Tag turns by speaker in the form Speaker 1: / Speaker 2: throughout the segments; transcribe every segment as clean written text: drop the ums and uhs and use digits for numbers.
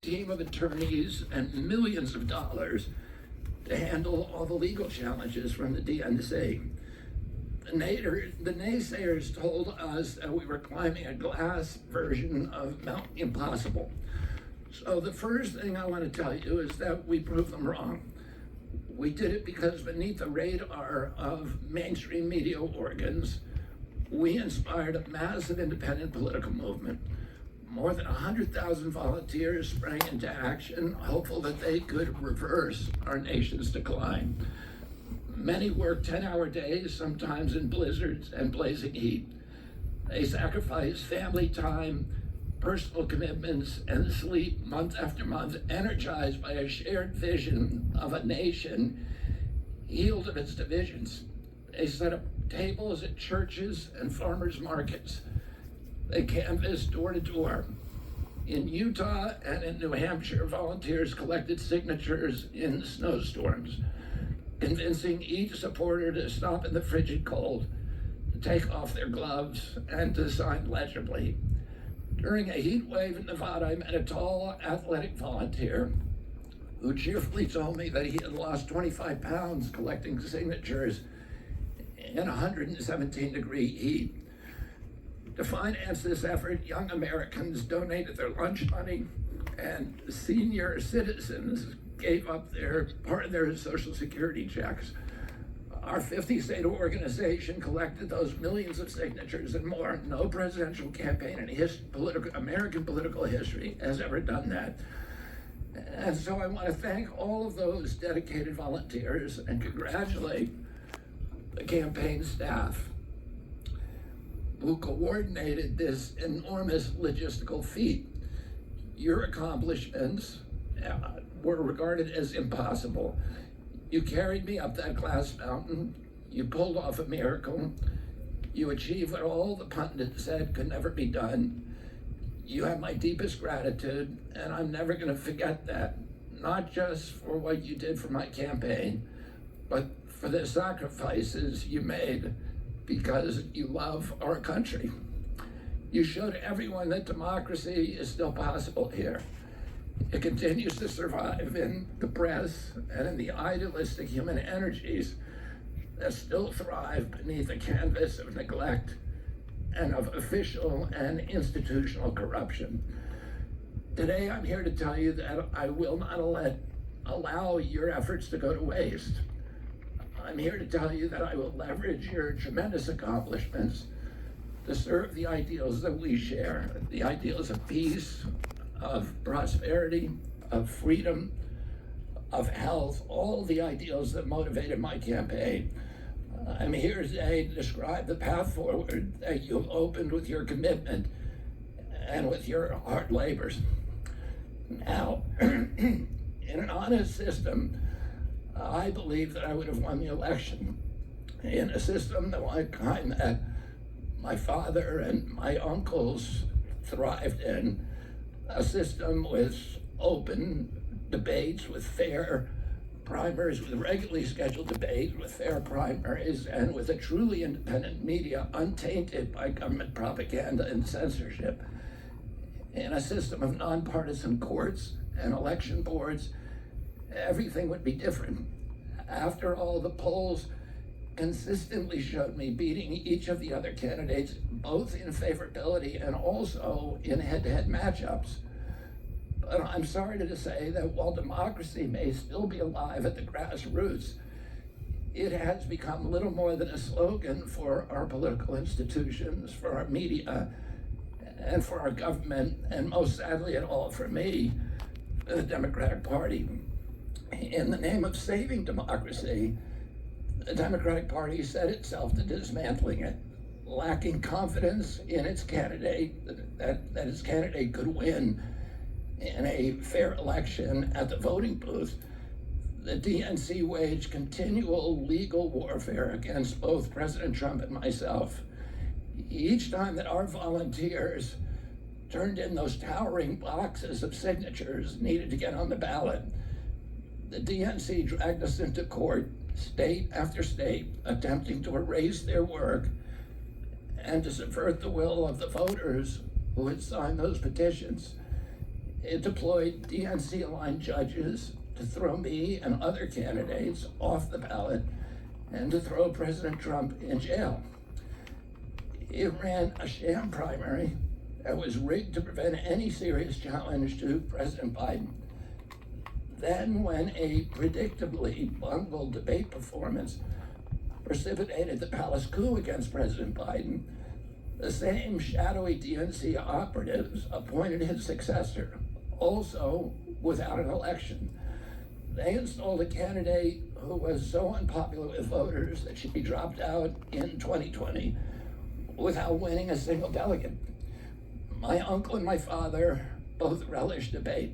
Speaker 1: team of attorneys and millions of dollars to handle all the legal challenges from the DNC. The naysayers told us that we were climbing a glass version of Mount Impossible. So the first thing I want to tell you is that we proved them wrong. We did it because beneath the radar of mainstream media organs, we inspired a massive independent political movement. More than 100,000 volunteers sprang into action, hopeful that they could reverse our nation's decline. Many worked 10-hour days, sometimes in blizzards and blazing heat. They sacrificed family time, personal commitments, and sleep month after month, energized by a shared vision of a nation healed of its divisions. They set up tables at churches and farmers' markets. They canvassed door to door. In Utah and in New Hampshire, volunteers collected signatures in snowstorms, convincing each supporter to stop in the frigid cold, to take off their gloves, and to sign legibly. During a heat wave in Nevada, I met a tall, athletic volunteer who cheerfully told me that he had lost 25 pounds collecting signatures in 117-degree heat. To finance this effort, young Americans donated their lunch money, and senior citizens gave up part of their Social Security checks. Our 50-state organization collected those millions of signatures and more. No presidential campaign in American political history has ever done that. And so I want to thank all of those dedicated volunteers and congratulate the campaign staff who coordinated this enormous logistical feat. Your accomplishments were regarded as impossible. You carried me up that glass mountain. You pulled off a miracle. You achieved what all the pundits said could never be done. You have my deepest gratitude, and I'm never going to forget that, not just for what you did for my campaign, but for the sacrifices you made because you love our country. You showed everyone that democracy is still possible here. It continues to survive in the press and in the idealistic human energies that still thrive beneath a canvas of neglect and of official and institutional corruption. Today, I'm here to tell you that I will not allow your efforts to go to waste. I'm here to tell you that I will leverage your tremendous accomplishments to serve the ideals that we share, the ideals of peace, of prosperity, of freedom, of health, all the ideals that motivated my campaign. I'm here today to describe the path forward that you've opened with your commitment and with your hard labors. Now, in an honest system, I believe that I would have won the election. In a system the kind that my father and my uncles thrived in, a system with open debates, with fair primaries, with regularly scheduled debates, with fair primaries, and with a truly independent media untainted by government propaganda and censorship. In a system of nonpartisan courts and election boards, everything would be different. After all, the polls consistently showed me beating each of the other candidates, both in favorability and also in head-to-head matchups. But I'm sorry to say that while democracy may still be alive at the grassroots, it has become little more than a slogan for our political institutions, for our media, and for our government, and most sadly at all for me, the Democratic Party. In the name of saving democracy, the Democratic Party set itself to dismantling it, lacking confidence in its candidate, that its candidate could win in a fair election at the voting booth. The DNC waged continual legal warfare against both President Trump and myself. Each time that our volunteers turned in those towering boxes of signatures needed to get on the ballot, the DNC dragged us into court, state after state, attempting to erase their work and to subvert the will of the voters who had signed those petitions. It deployed DNC-aligned judges to throw me and other candidates off the ballot and to throw President Trump in jail. It ran a sham primary that was rigged to prevent any serious challenge to President Biden. Then, when a predictably bungled debate performance precipitated the palace coup against President Biden, the same shadowy DNC operatives appointed his successor, also without an election. They installed a candidate who was so unpopular with voters that she dropped out in 2020 without winning a single delegate. My uncle and my father both relished debate.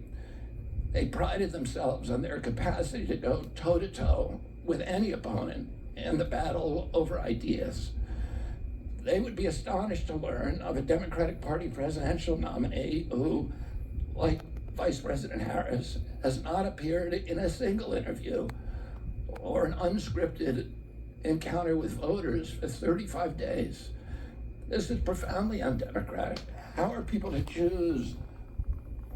Speaker 1: They prided themselves on their capacity to go toe-to-toe with any opponent in the battle over ideas. They would be astonished to learn of a Democratic Party presidential nominee who, like Vice President Harris, has not appeared in a single interview or an unscripted encounter with voters for 35 days. This is profoundly undemocratic. How are people to choose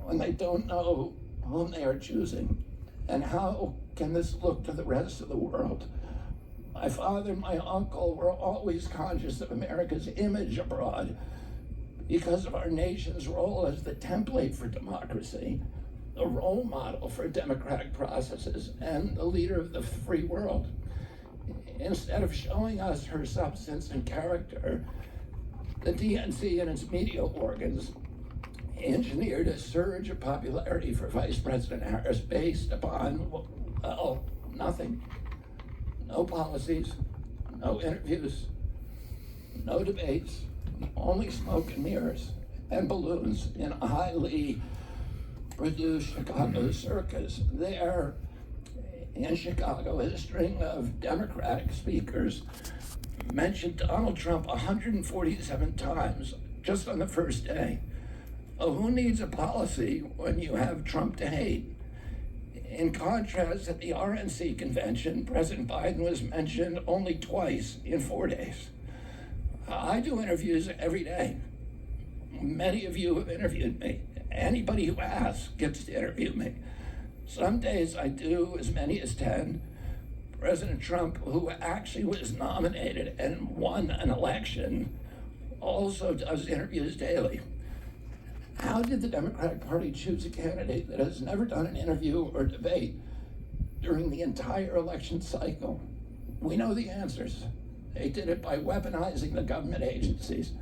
Speaker 1: when they don't know whom they are choosing? And how can this look to the rest of the world? My father and my uncle were always conscious of America's image abroad because of our nation's role as the template for democracy, the role model for democratic processes, and the leader of the free world. Instead of showing us her substance and character, the DNC and its media organs engineered a surge of popularity for Vice President Harris based upon, well, nothing. No policies, no interviews, no debates, only smoke and mirrors and balloons in a highly produced Chicago circus. There in Chicago, a string of Democratic speakers mentioned Donald Trump 147 times just on the first day. Oh, who needs a policy when you have Trump to hate? In contrast, at the RNC convention, President Biden was mentioned only twice in 4 days. I do interviews every day. Many of you have interviewed me. Anybody who asks gets to interview me. Some days I do as many as 10. President Trump, who actually was nominated and won an election, also does interviews daily. How did the Democratic Party choose a candidate that has never done an interview or debate during the entire election cycle? We know the answers. They did it by weaponizing the government agencies.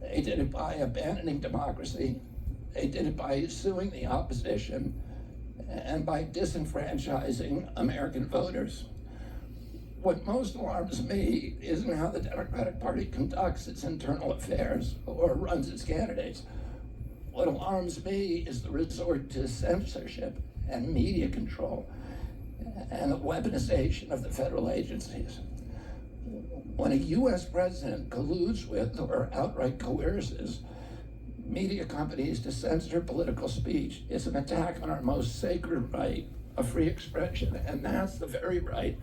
Speaker 1: They did it by abandoning democracy. They did it by suing the opposition and by disenfranchising American voters. What most alarms me isn't how the Democratic Party conducts its internal affairs or runs its candidates. What alarms me is the resort to censorship and media control and the weaponization of the federal agencies. When a U.S. president colludes with or outright coerces media companies to censor political speech, it's an attack on our most sacred right of free expression, and that's the very right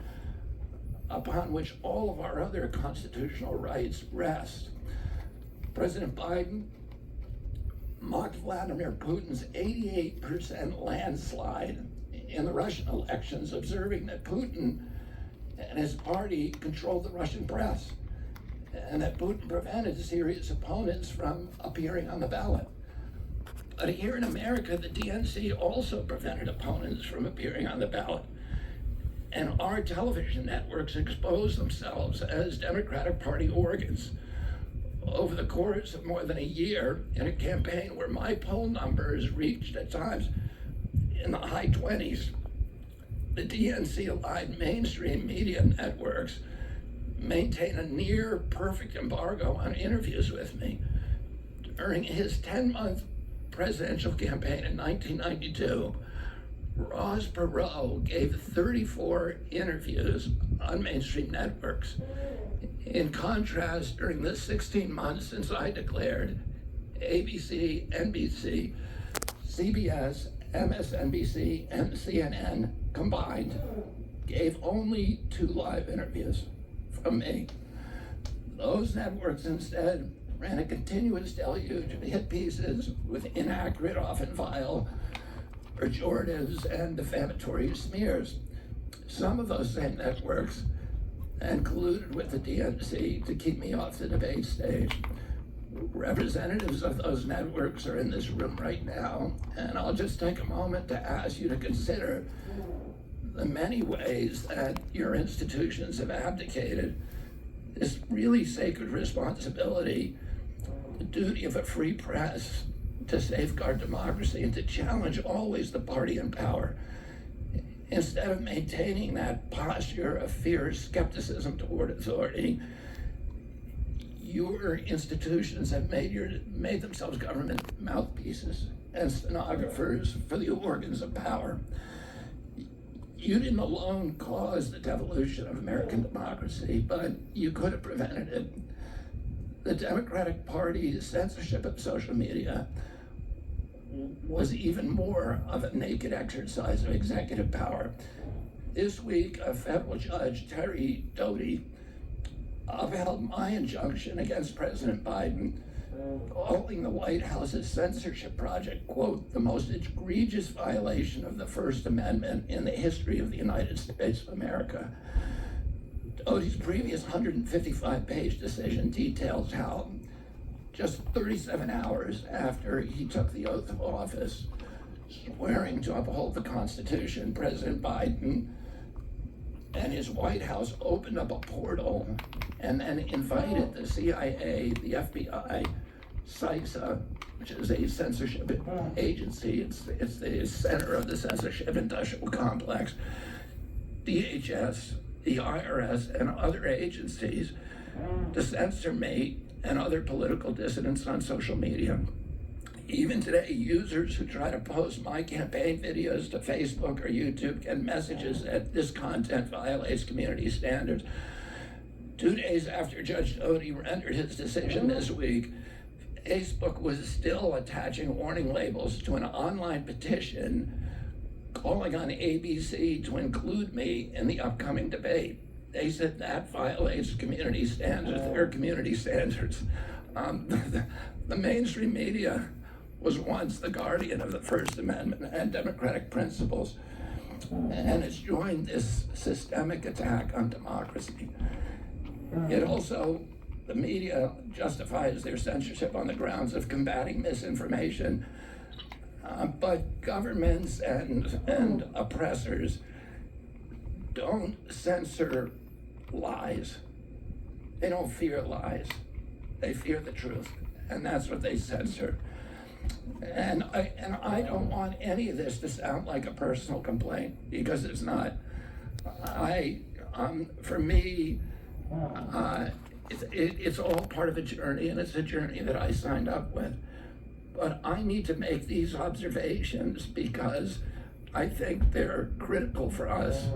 Speaker 1: upon which all of our other constitutional rights rest. President Biden mocked Vladimir Putin's 88% landslide in the Russian elections, observing that Putin and his party controlled the Russian press and that Putin prevented serious opponents from appearing on the ballot. But here in America, the DNC also prevented opponents from appearing on the ballot. And our television networks exposed themselves as Democratic Party organs. Over the course of more than a year, in a campaign where my poll numbers reached at times in the high 20s, the DNC-aligned mainstream media networks maintain a near perfect embargo on interviews with me. During his 10-month presidential campaign in 1992, Ross Perot gave 34 interviews on mainstream networks. In contrast, during the 16 months since I declared, ABC, NBC, CBS, MSNBC, and CNN combined gave only 2 live interviews from me. Those networks instead ran a continuous deluge of hit pieces with inaccurate, often vile, pejoratives and defamatory smears. Some of those same networks and colluded with the DNC to keep me off the debate stage. Representatives of those networks are in this room right now, and I'll just take a moment to ask you to consider the many ways that your institutions have abdicated this really sacred responsibility, the duty of a free press to safeguard democracy and to challenge always the party in power. Instead of maintaining that posture of fierce skepticism toward authority, your institutions have made themselves government mouthpieces and stenographers for the organs of power. You didn't alone cause the devolution of American democracy, but you could have prevented it. The Democratic Party's censorship of social media was even more of a naked exercise of executive power. This week, a federal judge, Terry Doty, upheld my injunction against President Biden, calling the White House's censorship project, quote, the most egregious violation of the First Amendment in the history of the United States of America. Doty's previous 155-page decision details how just 37 hours after he took the oath of office, swearing to uphold the Constitution, President Biden and his White House opened up a portal and then invited the CIA, the FBI, CISA, which is a censorship agency, it's the center of the censorship industrial complex, DHS, the IRS, and other agencies to censor me and other political dissidents on social media. Even today, users who try to post my campaign videos to Facebook or YouTube get messages that this content violates community standards. 2 days after Judge Doty rendered his decision this week, Facebook was still attaching warning labels to an online petition calling on ABC to include me in the upcoming debate. They said that violates community standards, their community standards. The mainstream media was once the guardian of the First Amendment and democratic principles, and it's joined this systemic attack on democracy. It also, the media justifies their censorship on the grounds of combating misinformation, but governments and oppressors don't censor lies. They don't fear lies. They fear the truth, and that's what they censor. And I don't want any of this to sound like a personal complaint, because it's not. For me, it's all part of a journey, and it's a journey that I signed up with. But I need to make these observations because I think they're critical for us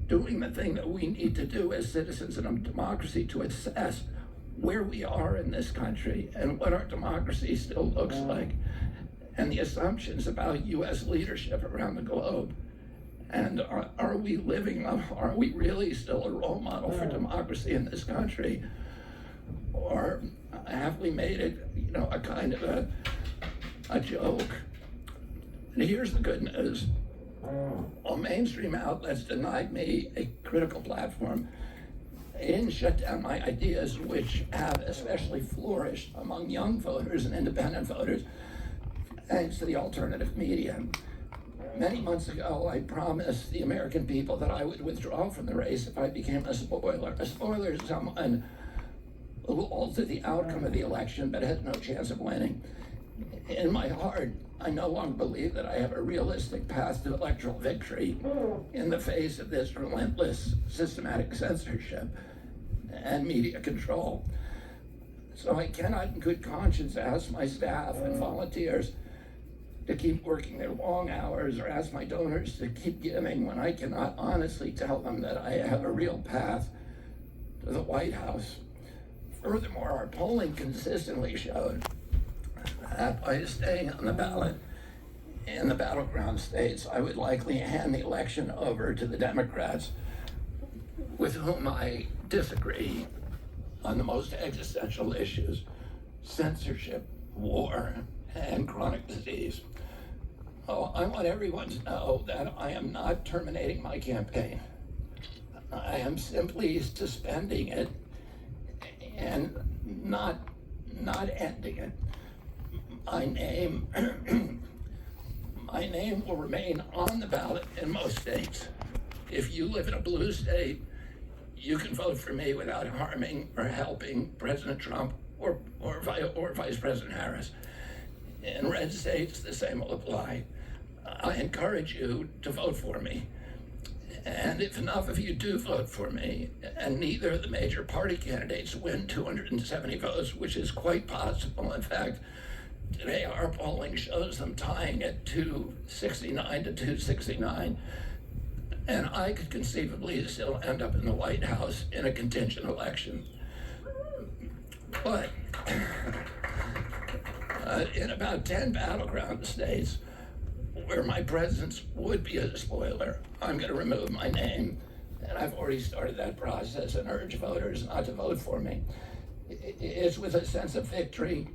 Speaker 1: doing the thing that we need to do as citizens in a democracy to assess where we are in this country and what our democracy still looks like, and the assumptions about U.S. leadership around the globe. And are we really still a role model for democracy in this country? Or have we made it, a kind of a joke? And here's the good news. While mainstream outlets denied me a critical platform, they didn't shut down my ideas, which have especially flourished among young voters and independent voters, thanks to the alternative media. Many months ago, I promised the American people that I would withdraw from the race if I became a spoiler. A spoiler is someone who will alter the outcome of the election but has no chance of winning. In my heart, I no longer believe that I have a realistic path to electoral victory in the face of this relentless, systematic censorship and media control. So I cannot in good conscience ask my staff and volunteers to keep working their long hours or ask my donors to keep giving when I cannot honestly tell them that I have a real path to the White House. Furthermore, our polling consistently showed that by staying on the ballot in the battleground states, I would likely hand the election over to the Democrats, with whom I disagree on the most existential issues, censorship, war, and chronic disease. Oh, I want everyone to know that I am not terminating my campaign. I am simply suspending it and not ending it. My name my name will remain on the ballot in most states. If you live in a blue state, you can vote for me without harming or helping President Trump or Vice President Harris. In red states, the same will apply. I encourage you to vote for me. And if enough of you do vote for me, and neither of the major party candidates win 270 votes, which is quite possible. In fact, today our polling shows them tying at 269 to 269. And I could conceivably still end up in the White House in a contingent election. But in about 10 battleground states where my presence would be a spoiler, I'm going to remove my name. And I've already started that process and urge voters not to vote for me. It's with a sense of victory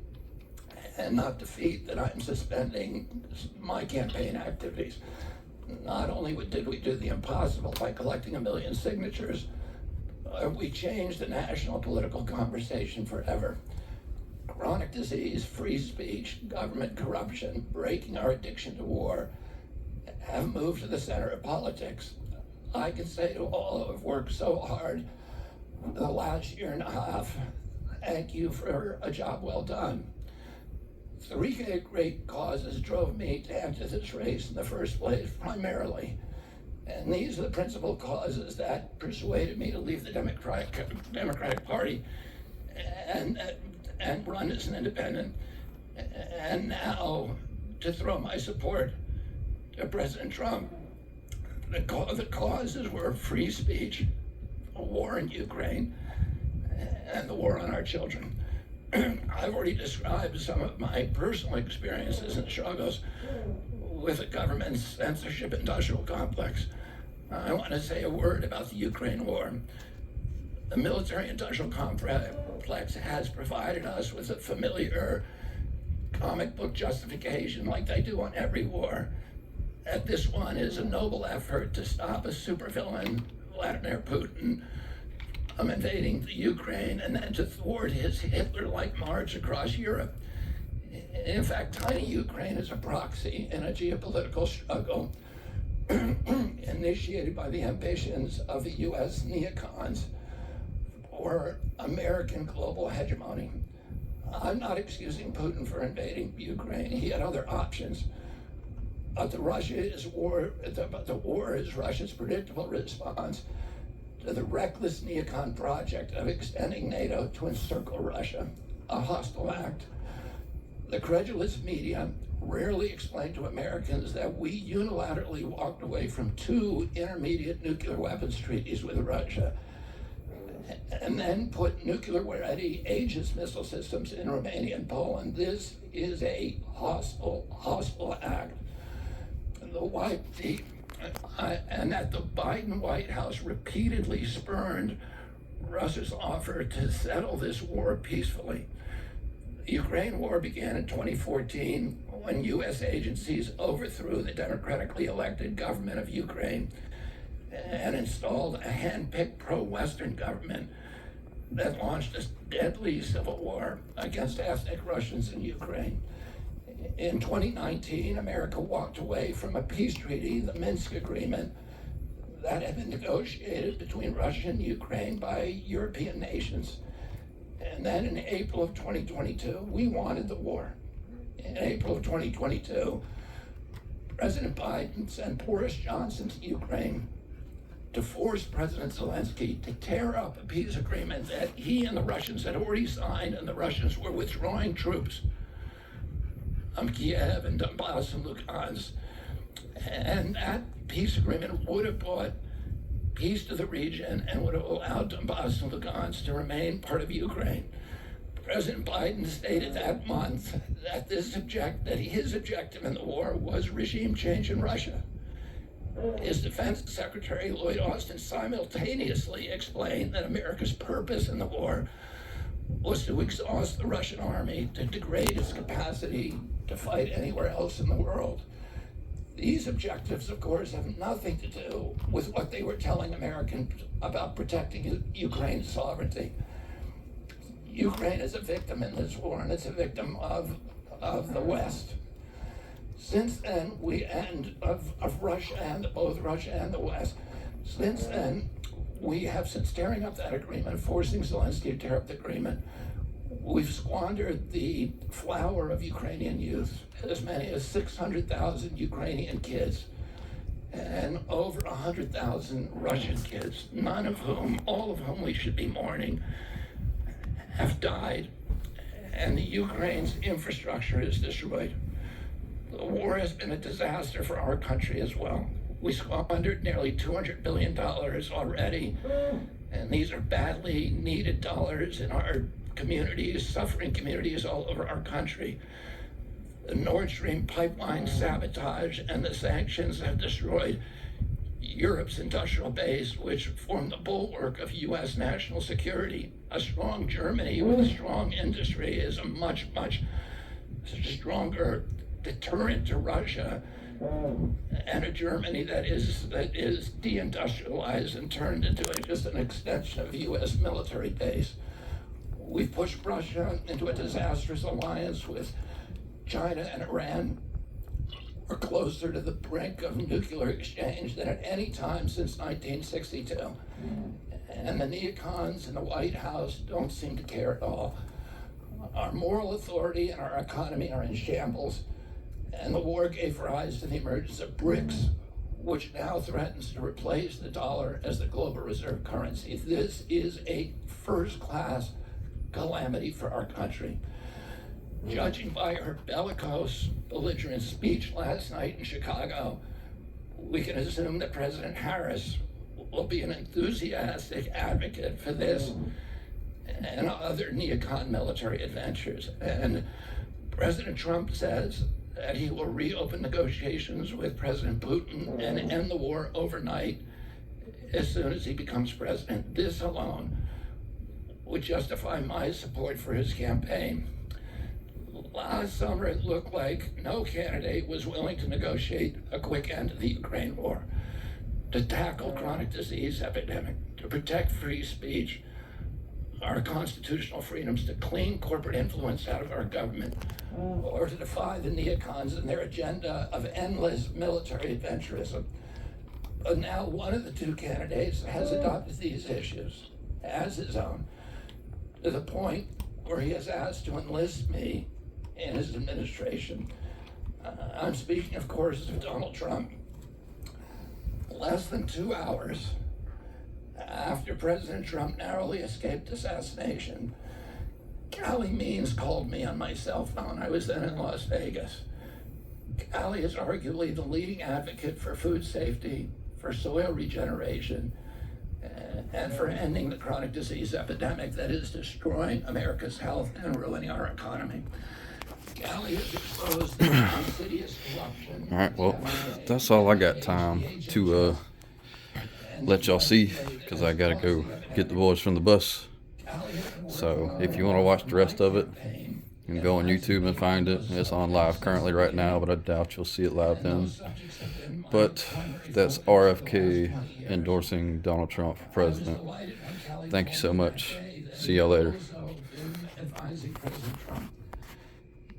Speaker 1: and not defeat that I'm suspending my campaign activities. Not only did we do the impossible by collecting 1 million signatures, we changed the national political conversation forever. Chronic disease, free speech, government corruption, breaking our addiction to war have moved to the center of politics. I can say to all who have worked so hard the last year and a half, thank you for a job well done. 3 great causes drove me to enter this race in the first place, primarily. And these are the principal causes that persuaded me to leave the Democratic Party and run as an independent, and now to throw my support to President Trump. The causes were free speech, a war in Ukraine, and the war on our children. I've already described some of my personal experiences and struggles with the government's censorship industrial complex. I want to say a word about the Ukraine war. The military industrial complex has provided us with a familiar comic book justification like they do on every war. That this one is a noble effort to stop a supervillain, Vladimir Putin, invading the Ukraine and then to thwart his Hitler-like march across Europe. In fact, tiny Ukraine is a proxy in a geopolitical struggle initiated by the ambitions of the U.S. neocons for American global hegemony. I'm not excusing Putin for invading Ukraine. He had other options. But the war is Russia's predictable response to the reckless neocon project of extending NATO to encircle Russia, a hostile act. The credulous media rarely explain to Americans that we unilaterally walked away from 2 intermediate nuclear weapons treaties with Russia and then put nuclear-ready Aegis missile systems in Romania and Poland. This is a hostile act. And that the Biden White House repeatedly spurned Russia's offer to settle this war peacefully. The Ukraine war began in 2014 when U.S. agencies overthrew the democratically elected government of Ukraine and installed a hand-picked pro-Western government that launched a deadly civil war against ethnic Russians in Ukraine. In 2019, America walked away from a peace treaty, the Minsk Agreement, that had been negotiated between Russia and Ukraine by European nations. And then in April of 2022, we wanted the war. In April of 2022, President Biden sent Boris Johnson to Ukraine to force President Zelensky to tear up a peace agreement that he and the Russians had already signed, and the Russians were withdrawing troops from Kiev and Donbass and Lugansk. And that peace agreement would have brought peace to the region and would have allowed Donbass and Lugansk to remain part of Ukraine. President Biden stated that month that his objective in the war was regime change in Russia. His Defense Secretary Lloyd Austin simultaneously explained that America's purpose in the war was to exhaust the Russian army, to degrade its capacity to fight anywhere else in the world. These objectives, of course, have nothing to do with what they were telling Americans about protecting Ukraine's sovereignty. Ukraine is a victim in this war, and it's a victim of the West. Since then, of Russia and both Russia and the West. Since then, we have, since tearing up that agreement, forcing Zelensky to tear up the agreement, we've squandered the flower of Ukrainian youth, as many as 600,000 Ukrainian kids, and over 100,000 Russian kids, all of whom we should be mourning, have died, and the Ukraine's infrastructure is destroyed. The war has been a disaster for our country as well. We squandered nearly $200 billion already, and these are badly needed dollars in our communities, suffering communities all over our country. The Nord Stream pipeline sabotage and the sanctions have destroyed Europe's industrial base, which formed the bulwark of U.S. national security. A strong Germany with a strong industry is a much stronger deterrent to Russia, and a Germany that is deindustrialized and turned into just an extension of a U.S. military base. We've pushed Russia into a disastrous alliance with China and Iran. We're closer to the brink of nuclear exchange than at any time since 1962. And the neocons in the White House don't seem to care at all. Our moral authority and our economy are in shambles, and the war gave rise to the emergence of BRICS, which now threatens to replace the dollar as the global reserve currency. This is a first-class calamity for our country. Judging by her bellicose, belligerent speech last night in Chicago, we can assume that President Harris will be an enthusiastic advocate for this and other neocon military adventures. And President Trump says that he will reopen negotiations with President Putin and end the war overnight as soon as he becomes president. This alone would justify my support for his campaign. Last summer, it looked like no candidate was willing to negotiate a quick end to the Ukraine war, to tackle chronic disease epidemic, to protect free speech, our constitutional freedoms, to clean corporate influence out of our government, or to defy the neocons and their agenda of endless military adventurism. But now one of the two candidates has adopted these issues as his own, to the point where he has asked to enlist me in his administration. I'm speaking, of course, of Donald Trump. Less than 2 hours after President Trump narrowly escaped assassination, Callie Means called me on my cell phone. I was then in Las Vegas. Callie is arguably the leading advocate for food safety, for soil regeneration, and for ending the chronic disease epidemic that is destroying America's health and ruining our economy. Callie is exposed to insidious corruption.
Speaker 2: All right, well, that's all I got time to let y'all see, because I gotta go get the boys from the bus. So if you want to watch the rest of it, you can go on YouTube and find it. It's on live currently right now, but I doubt you'll see it live then. But that's RFK endorsing Donald Trump for president. Thank you so much. See y'all later.